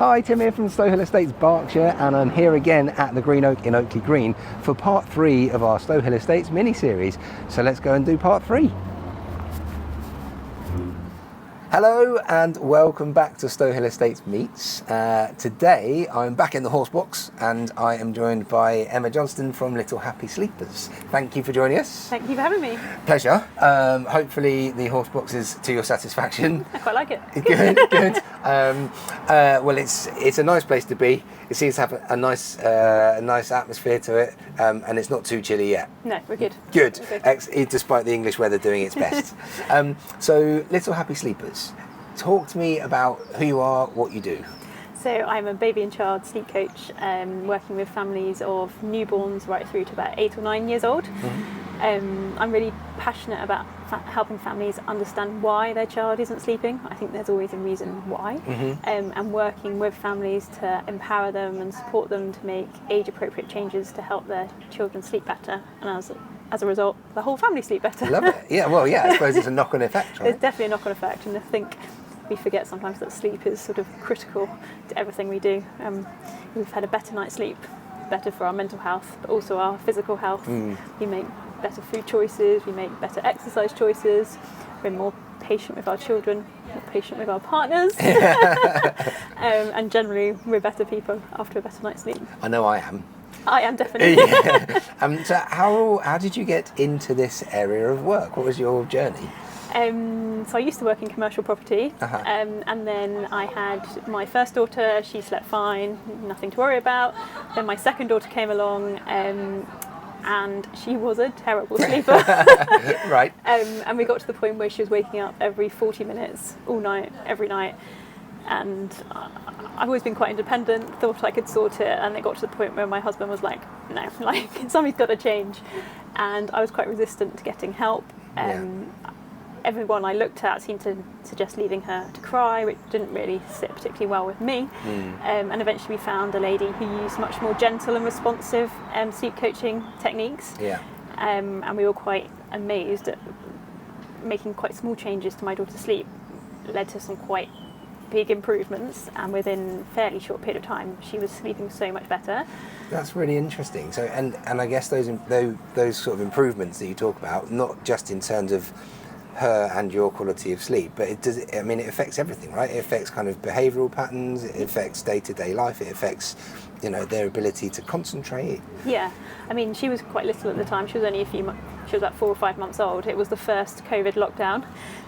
Hi, Tim here from Stowhill Estates, Berkshire, and I'm here again at the Green Oak in Oakley Green for part 3 of our Stowhill Estates mini-series. So let's go and do part 3. Hello and welcome back to Stowhill Estates Meets. Today I'm back in the horse box and I am joined by Emma Johnstone from Little Happy Sleepers. Thank you for joining us. Thank you for having me. Pleasure. Hopefully the horse box is to your satisfaction. I quite like it. Good. Well, it's a nice place to be. It seems to have a nice atmosphere to it, and it's not too chilly yet. No, we're good. Good. Despite the English weather doing its best. So, Little Happy Sleepers, talk to me about who you are, what you do. So I'm a baby and child sleep coach, working with families of newborns right through to about 8 or 9 years old. Mm-hmm. I'm really passionate about helping families understand why their child isn't sleeping. I think there's always a reason why. Mm-hmm. And working with families to empower them and support them to make age-appropriate changes to help their children sleep better. And as a result, the whole family sleep better. Love it. Yeah, well, yeah, I suppose it's a knock-on effect, right? It's definitely a knock-on effect, and I think we forget sometimes that sleep is sort of critical to everything we do. We've had a better night's sleep, better for our mental health, but also our physical health. We make better food choices, we make better exercise choices, we're more patient with our children, more patient with our partners, and generally we're better people after a better night's sleep. I know I am. I am definitely. Yeah. So how did you get into this area of work? What was your journey? So I used to work in commercial property, and then I had my first daughter. She slept fine, nothing to worry about. Then my second daughter came along, and she was a terrible sleeper. Right. And we got to the point where she was waking up every 40 minutes, all night, every night. And I've always been quite independent, thought I could sort it, and it got to the point where my husband was like, no, like, something's got to change. And I was quite resistant to getting help. Everyone I looked at seemed to suggest leaving her to cry, which didn't really sit particularly well with me. And eventually we found a lady who used much more gentle and responsive sleep coaching techniques. And we were quite amazed at making quite small changes to my daughter's sleep led to some quite big improvements, and within a fairly short period of time she was sleeping so much better. That's really interesting. So and I guess those sort of improvements that you talk about, not just in terms of her and your quality of sleep, but it affects everything, right? It affects kind of behavioural patterns, it affects day-to-day life, it affects, their ability to concentrate. Yeah, I mean, she was quite little at the time. She was only she was about 4 or 5 months old. It was the first COVID lockdown,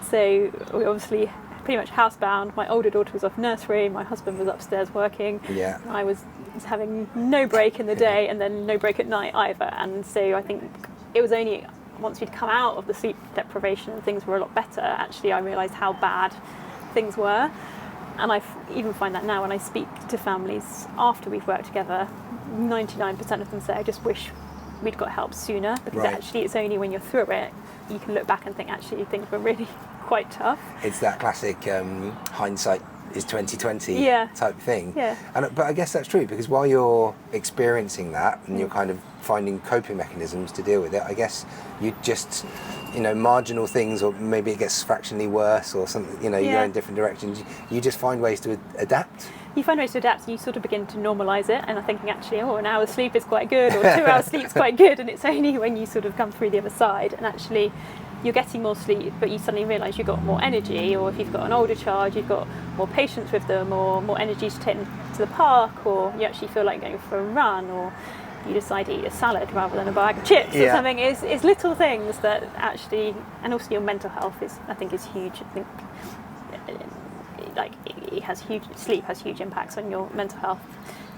so we obviously pretty much housebound. My older daughter was off nursery, my husband was upstairs working. I was having no break in the day and then no break at night either. And so I think it was only once we'd come out of the sleep deprivation and things were a lot better, actually I realised how bad things were. And I even find that now when I speak to families after we've worked together, 99% of them say, I just wish we'd got help sooner, because actually it's only when you're through it you can look back and think actually things were really quite tough. It's that classic hindsight is 2020 type thing. But I guess that's true, because while you're experiencing that and you're kind of finding coping mechanisms to deal with it, I guess you just, marginal things, or maybe it gets fractionally worse or something, you go in different directions, you just find ways to adapt. You find ways to adapt and you sort of begin to normalise it, and I'm thinking actually, an hour's sleep is quite good, or 2 hours sleep is quite good, and it's only when you sort of come through the other side and actually you're getting more sleep, but you suddenly realise you've got more energy, or if you've got an older child, you've got more patience with them, or more energy to take them to the park, or you actually feel like going for a run, or you decide to eat a salad rather than a bag of chips or something. It's little things that actually, and also your mental health is huge. I think sleep has huge impacts on your mental health,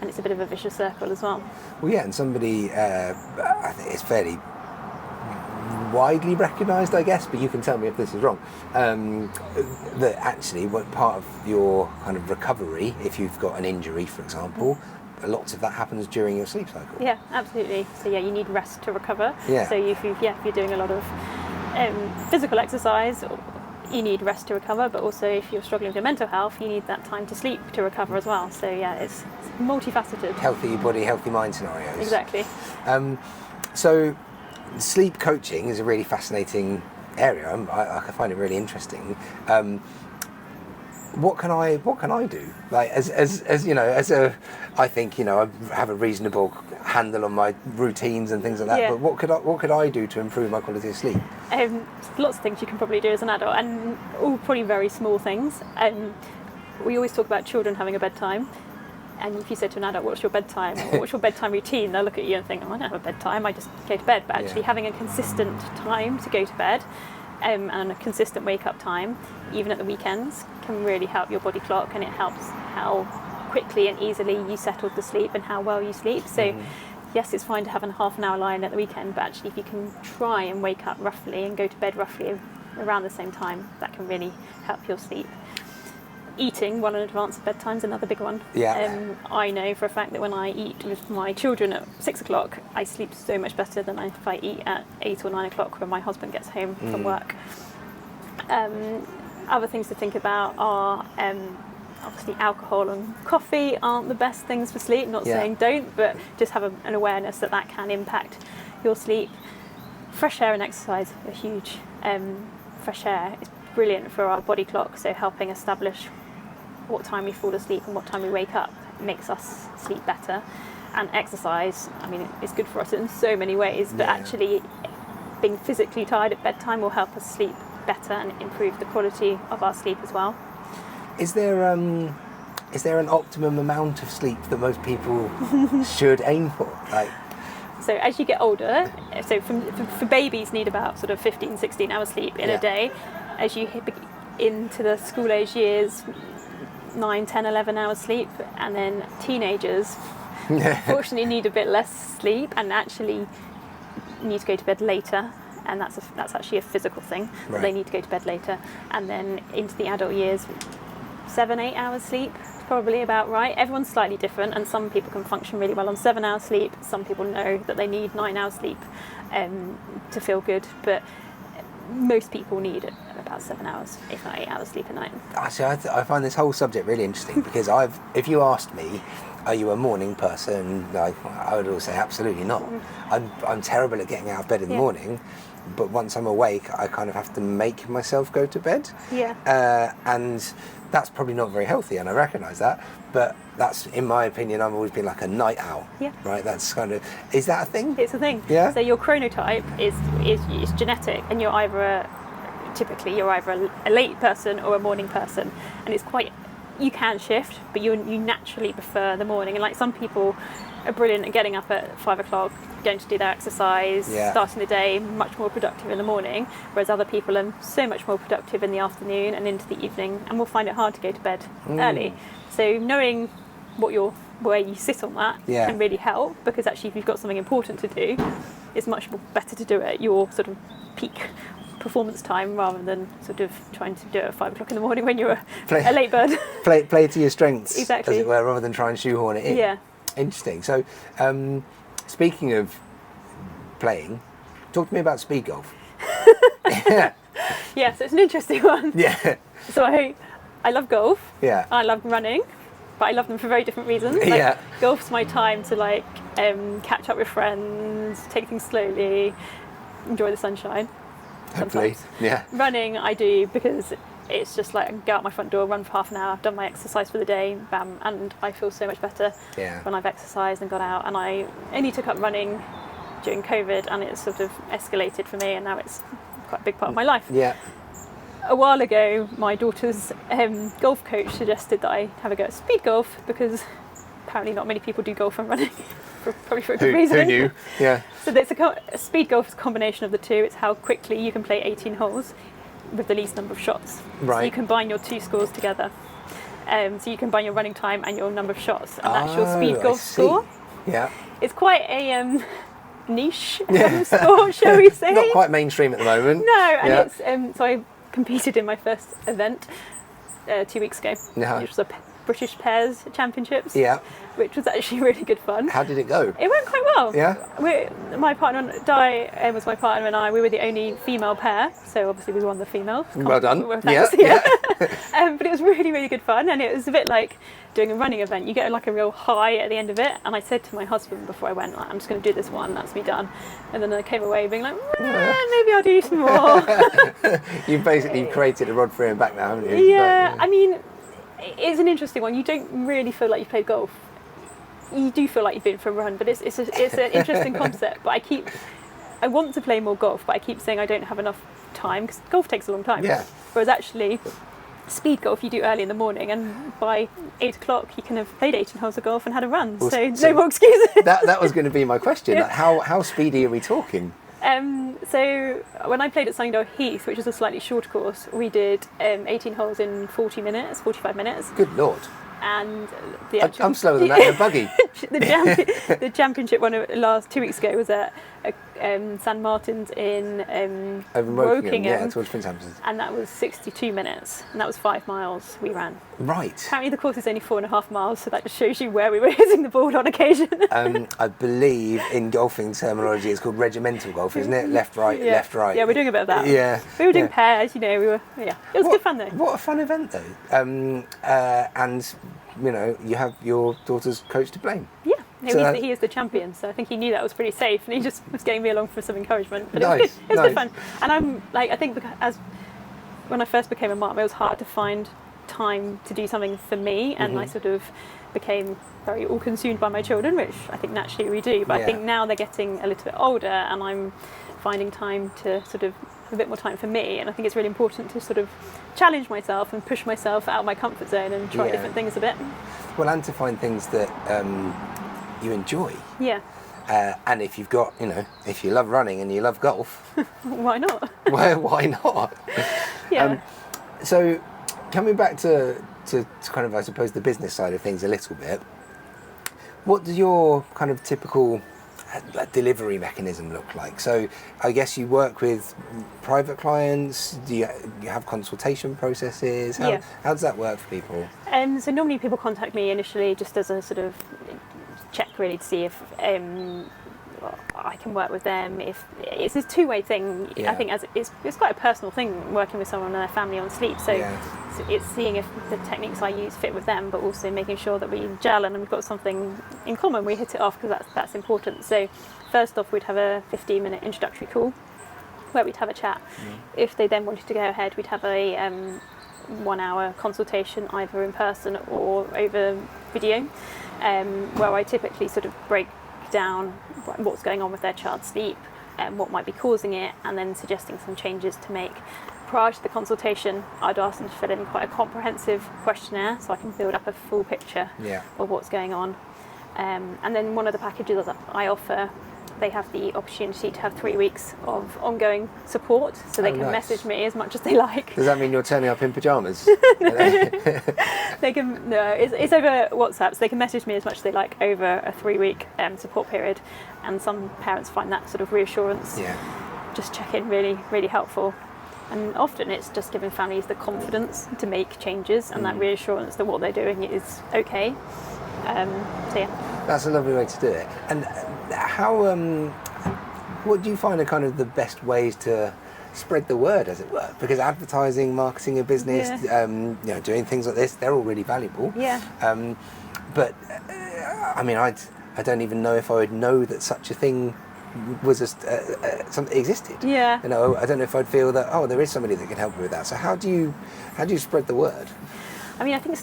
and it's a bit of a vicious circle as well. Well, yeah, and somebody, I think it's fairly widely recognised, I guess, but you can tell me if this is wrong, that actually what part of your kind of recovery, if you've got an injury, for example, lots of that happens during your sleep cycle. Yeah, absolutely. So you need rest to recover. So if you're doing a lot of physical exercise, you need rest to recover, but also if you're struggling with your mental health, you need that time to sleep to recover as well. So it's multifaceted. Healthy body, healthy mind scenarios. Exactly. So sleep coaching is a really fascinating area. I find it really interesting. what can I do? Like as you know, I think, you know, I have a reasonable handle on my routines and things like that. But what could I do to improve my quality of sleep? Lots of things you can probably do as an adult, and all probably very small things. We always talk about children having a bedtime. And if you say to an adult, what's your bedtime? Or what's your bedtime routine? They'll look at you and think, oh, I don't have a bedtime, I just go to bed. But actually having a consistent time to go to bed and a consistent wake up time, even at the weekends, can really help your body clock, and it helps how quickly and easily you settle to sleep and how well you sleep. So yes, it's fine to have a half an hour lie-in at the weekend, but actually if you can try and wake up roughly and go to bed roughly around the same time, that can really help your sleep. Eating well in advance of bedtime is another big one. I know for a fact that when I eat with my children at 6 o'clock, I sleep so much better than if I eat at 8 or 9 o'clock when my husband gets home from work. Other things to think about are obviously alcohol and coffee aren't the best things for sleep. Not saying don't, but just have an awareness that can impact your sleep. Fresh air and exercise are huge. Fresh air is brilliant for our body clock, so helping establish what time we fall asleep and what time we wake up makes us sleep better. And exercise, I mean, it's good for us in so many ways, but actually being physically tired at bedtime will help us sleep better and improve the quality of our sleep as well. Is there an optimum amount of sleep that most people should aim for? So as you get older, so for babies need about sort of 15, 16 hours sleep in a day. As you hit into the school age years, 9, 10, 11 hours sleep, and then teenagers fortunately need a bit less sleep and actually need to go to bed later, and that's actually a physical thing. Right. They need to go to bed later, and then into the adult years, 7, 8 hours sleep is probably about right. Everyone's slightly different, and some people can function really well on 7 hours sleep. Some people know that they need 9 hours sleep to feel good, but most people need about 7 hours, if not 8 hours sleep a night. Actually, I find this whole subject really interesting because if you asked me, are you a morning person? I would always say absolutely not. I'm terrible at getting out of bed in the morning, but once I'm awake, I kind of have to make myself go to bed. And that's probably not very healthy, and I recognise that. But that's, in my opinion, I've always been like a night owl. Right. That's kind of, is that a thing? It's a thing. Yeah. So your chronotype is genetic, and you're either typically a late person or a morning person, and it's quite. You can shift, but you naturally prefer the morning. And like some people are brilliant at getting up at 5 o'clock, going to do their exercise, starting the day much more productive in the morning, whereas other people are so much more productive in the afternoon and into the evening, and will find it hard to go to bed early. So knowing where you sit on that can really help, because actually if you've got something important to do, it's much better to do it at your sort of peak performance time rather than sort of trying to do it at 5 o'clock in the morning when you're a late bird. play to your strengths, exactly, as it were, rather than try and shoehorn it in. Yeah. Interesting. So, speaking of playing, talk to me about speed golf. Yeah, so it's an interesting one. Yeah. So I love golf. Yeah. I love running, but I love them for very different reasons. Golf's my time to catch up with friends, take things slowly, enjoy the sunshine. Hopefully, yeah. Running I do because it's just like I go out my front door, run for half an hour, I've done my exercise for the day, bam, and I feel so much better when I've exercised and got out. And I only took up running during COVID, and it's sort of escalated for me, and now it's quite a big part of my life. Yeah. A while ago, my daughter's golf coach suggested that I have a go at speed golf, because apparently not many people do golf and running. Probably for a good reason. Who knew? Yeah. So there's a speed golf is a combination of the two. It's how quickly you can play 18 holes with the least number of shots. Right. So you combine your two scores together. So you combine your running time and your number of shots, and that's your speed golf score. Yeah. It's quite a niche sport, shall we say? Not quite mainstream at the moment. No, and it's so I competed in my first event 2 weeks ago, which was a British Pairs Championships, which was actually really good fun. How did it go? It went quite well. Yeah. My partner, Di, was my partner, and we were the only female pair, so obviously we won the female. Well done. But it was really, really good fun, and it was a bit like doing a running event. You get like a real high at the end of it, and I said to my husband before I went, I'm just going to do this one, that's me done. And then I came away being like, maybe I'll do some more. You've basically created a rod free and back now, haven't you? Yeah, I mean, It's an interesting one. You don't really feel like you've played golf. You do feel like you've been for a run, but it's an interesting concept. But I want to play more golf, but I keep saying I don't have enough time because golf takes a long time. Yeah. Whereas actually, speed golf you do early in the morning, and by 8 o'clock you can have played 18 holes of golf and had a run. So no more excuses. That was going to be my question. Like, how speedy are we talking? So when I played at Sunningdale Heath, which is a slightly shorter course, we did 18 holes in 45 minutes. Good Lord. And I'm slower than that in a buggy. the championship one last 2 weeks ago was at San Martin's in Wokingham. Yeah, towards Prince Hampton's. And that was 62 minutes, and that was 5 miles we ran. Right. Apparently the course is only 4.5 miles, so that just shows you where we were hitting the ball on occasion. I believe in golfing terminology it's called regimental golf, isn't it? Left, right, left, right. Yeah, we're doing a bit of that. Yeah. We were doing pairs, It was good fun though. What a fun event though. And you have your daughter's coach to blame. Yeah. No, he is the champion, so I think he knew that was pretty safe, and he just was getting me along for some encouragement. But nice, it was good fun. And I'm like, I think when I first became a mum, it was hard to find time to do something for me, and I sort of became very all-consumed by my children, which I think naturally we do. But I think now they're getting a little bit older, and I'm finding time to sort of a bit more time for me. And I think it's really important to sort of challenge myself and push myself out of my comfort zone and try different things a bit. Well, and to find things that you enjoy. Yeah. And if you've got, if you love running and you love golf, why not? Why not? Yeah. So, coming back to kind of, I suppose, the business side of things a little bit, what does your kind of typical delivery mechanism look like? So, I guess you work with private clients. Do you have consultation processes? How does that work for people? So normally people contact me initially just as a sort of check, really, to see if I can work with them. If it's a two-way thing, I think, as it's quite a personal thing working with someone and their family on sleep. So it's seeing if the techniques I use fit with them, but also making sure that we gel and we've got something in common. We hit it off because that's important. So first off, we'd have a 15-minute introductory call where we'd have a chat. If they then wanted to go ahead, we'd have a 1-hour consultation, either in person or over video, where I typically sort of break down what's going on with their child's sleep and what might be causing it, and then suggesting some changes to make. Prior to the consultation, I'd ask them to fill in quite a comprehensive questionnaire so I can build up a full picture of what's going on. And then one of the packages that I offer, they have the opportunity to have 3 weeks of ongoing support, so they can message me as much as they like. Does that mean you're turning up in pyjamas? They can. No, it's over WhatsApp, so they can message me as much as they like over a 3-week support period. And some parents find that sort of reassurance, just check in, really, really helpful. And often it's just giving families the confidence to make changes and that reassurance that what they're doing is okay. That's a lovely way to do it. And what do you find are kind of the best ways to spread the word, as it were? Because advertising, marketing a business, doing things like this, they're all really valuable. Yeah. But I mean, I don't even know if I would know that such a thing was something existed. Yeah. I don't know if I'd feel that there is somebody that can help me with that. So how do you spread the word? I mean, I think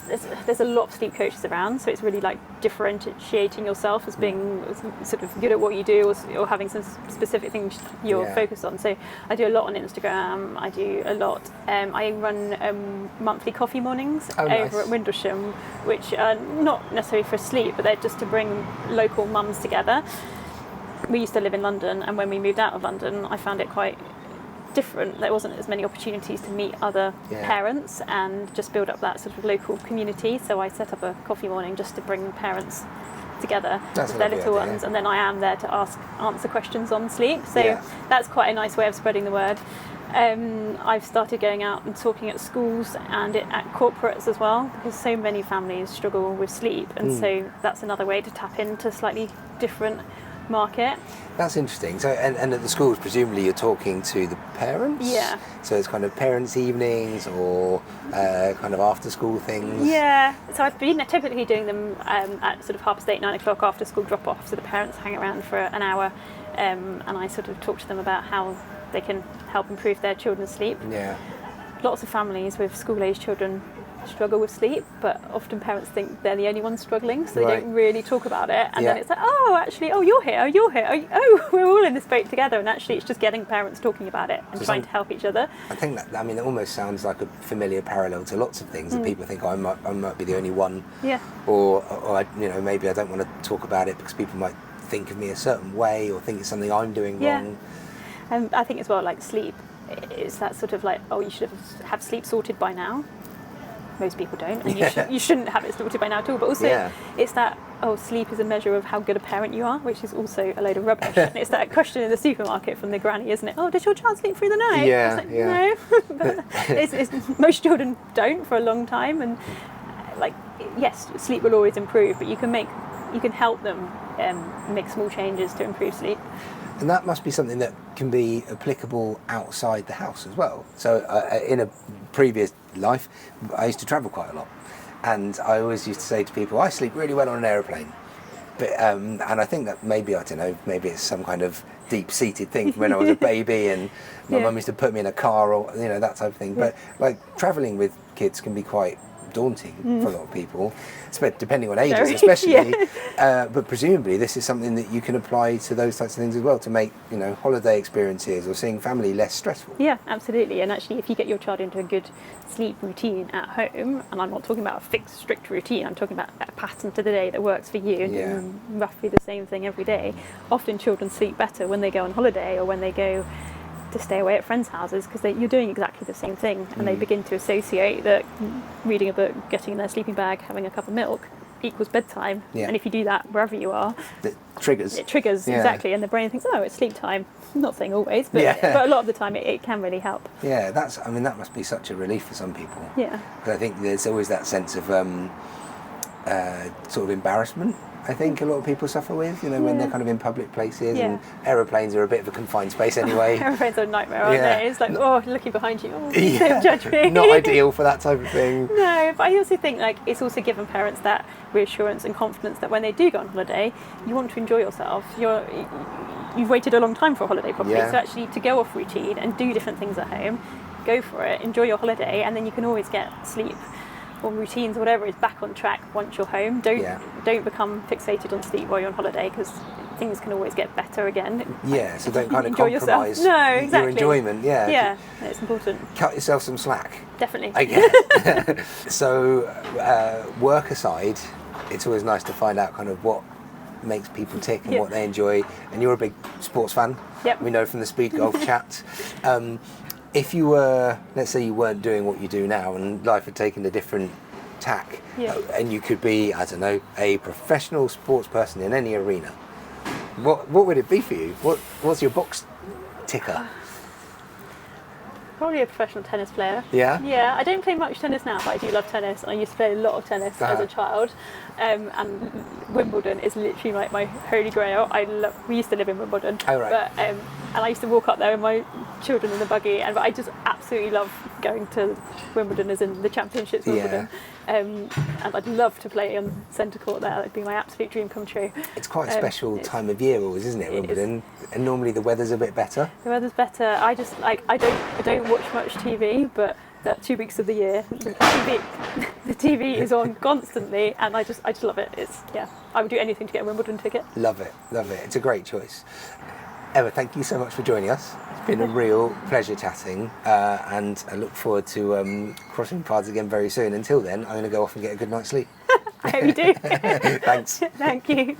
there's a lot of sleep coaches around, so it's really like differentiating yourself as being sort of good at what you do, or having some specific things you're focused on. So I do a lot on Instagram. I do a lot. I run monthly coffee mornings over at Windlesham, which are not necessarily for sleep, but they're just to bring local mums together. We used to live in London, and when we moved out of London, I found it quite different. There wasn't as many opportunities to meet other parents and just build up that sort of local community. So I set up a coffee morning just to bring parents together with their little ones, and then I am there to answer questions on sleep. So that's quite a nice way of spreading the word. I've started going out and talking at schools and at corporates as well, because so many families struggle with sleep, and so that's another way to tap into slightly different market. That's interesting. So, and at the schools, presumably you're talking to the parents? Yeah. So it's kind of parents' evenings or kind of after-school things? Yeah. So I've been typically doing them at sort of 8:30, 9 o'clock after school drop-off, so the parents hang around for an hour, and I sort of talk to them about how they can help improve their children's sleep. Yeah. Lots of families with school-aged children struggle with sleep, but often parents think they're the only ones struggling, so they don't really talk about it. And then it's like, oh, actually, you're here, we're all in this boat together. And actually, it's just getting parents talking about it and trying to help each other. I think that, I mean, it almost sounds like a familiar parallel to lots of things that people think, I might be the only one. Yeah. Or maybe I don't want to talk about it because people might think of me a certain way or think it's something I'm doing wrong. And I think as well, like sleep, it's that sort of like, you should have sleep sorted by now. Most people don't, and you shouldn't have it sorted by now at all. But also, it's that, sleep is a measure of how good a parent you are, which is also a load of rubbish. And it's that question in the supermarket from the granny, isn't it? Oh, does your child sleep through the night? No. But most children don't for a long time, and yes, sleep will always improve, but you can help them make small changes to improve sleep. And that must be something that can be applicable outside the house as well. So in a previous life, I used to travel quite a lot. And I always used to say to people, I sleep really well on an aeroplane. But, and I think that maybe it's some kind of deep-seated thing from when I was a baby and my mum used to put me in a car or, that type of thing. But travelling with kids can be quite daunting for a lot of people, depending on ages especially. But presumably this is something that you can apply to those types of things as well, to make holiday experiences or seeing family less stressful. Yeah, absolutely. And actually, if you get your child into a good sleep routine at home, and I'm not talking about a fixed, strict routine, I'm talking about a pattern to the day that works for you, and roughly the same thing every day. Often children sleep better when they go on holiday or when they go to stay away at friends' houses, because you're doing exactly the same thing, and they begin to associate that reading a book, getting in their sleeping bag, having a cup of milk equals bedtime. And if you do that wherever you are, it triggers exactly, and the brain thinks, it's sleep time. I'm not saying always, but a lot of the time it can really help. That must be such a relief for some people. Because I think there's always that sense of sort of embarrassment, I think a lot of people suffer with, when they're kind of in public places, and aeroplanes are a bit of a confined space anyway. Aeroplanes are a nightmare, aren't they? It's like, looking behind you, don't judge me. Not ideal for that type of thing. No, but I also think it's also given parents that reassurance and confidence that when they do go on holiday, you want to enjoy yourself. You've waited a long time for a holiday probably, so actually to go off routine and do different things at home, go for it, enjoy your holiday, and then you can always get sleep or routines or whatever is back on track once you're home. Don't become fixated on sleep while you're on holiday, because things can always get better again. So don't kind of enjoy compromise yourself. your enjoyment. It's important. Cut yourself some slack. Definitely. I guess. So work aside, it's always nice to find out kind of what makes people tick and what they enjoy. And you're a big sports fan. We know from the speed golf chat. If you were, let's say you weren't doing what you do now and life had taken a different tack, and you could be, I don't know, a professional sports person in any arena, what would it be for you? What's your box ticker? Probably a professional tennis player. Yeah, I don't play much tennis now, but I do love tennis. I used to play a lot of tennis as a child, and Wimbledon is literally like my holy grail. We used to live in Wimbledon, but and I used to walk up there with my children in the buggy, but I just absolutely love going to Wimbledon, as in the championships Wimbledon. And I'd love to play on centre court there. That'd be my absolute dream come true. It's quite a special time of year always, isn't it, Wimbledon? And normally the weather's a bit better. The weather's better. I just I don't watch much TV, but that 2 weeks of the year, the TV is on constantly, and I just love it. I would do anything to get a Wimbledon ticket. Love it. It's a great choice. Emma, thank you so much for joining us. It's been a real pleasure chatting, and I look forward to crossing paths again very soon. Until then, I'm going to go off and get a good night's sleep. I hope you do. Thanks. Thank you.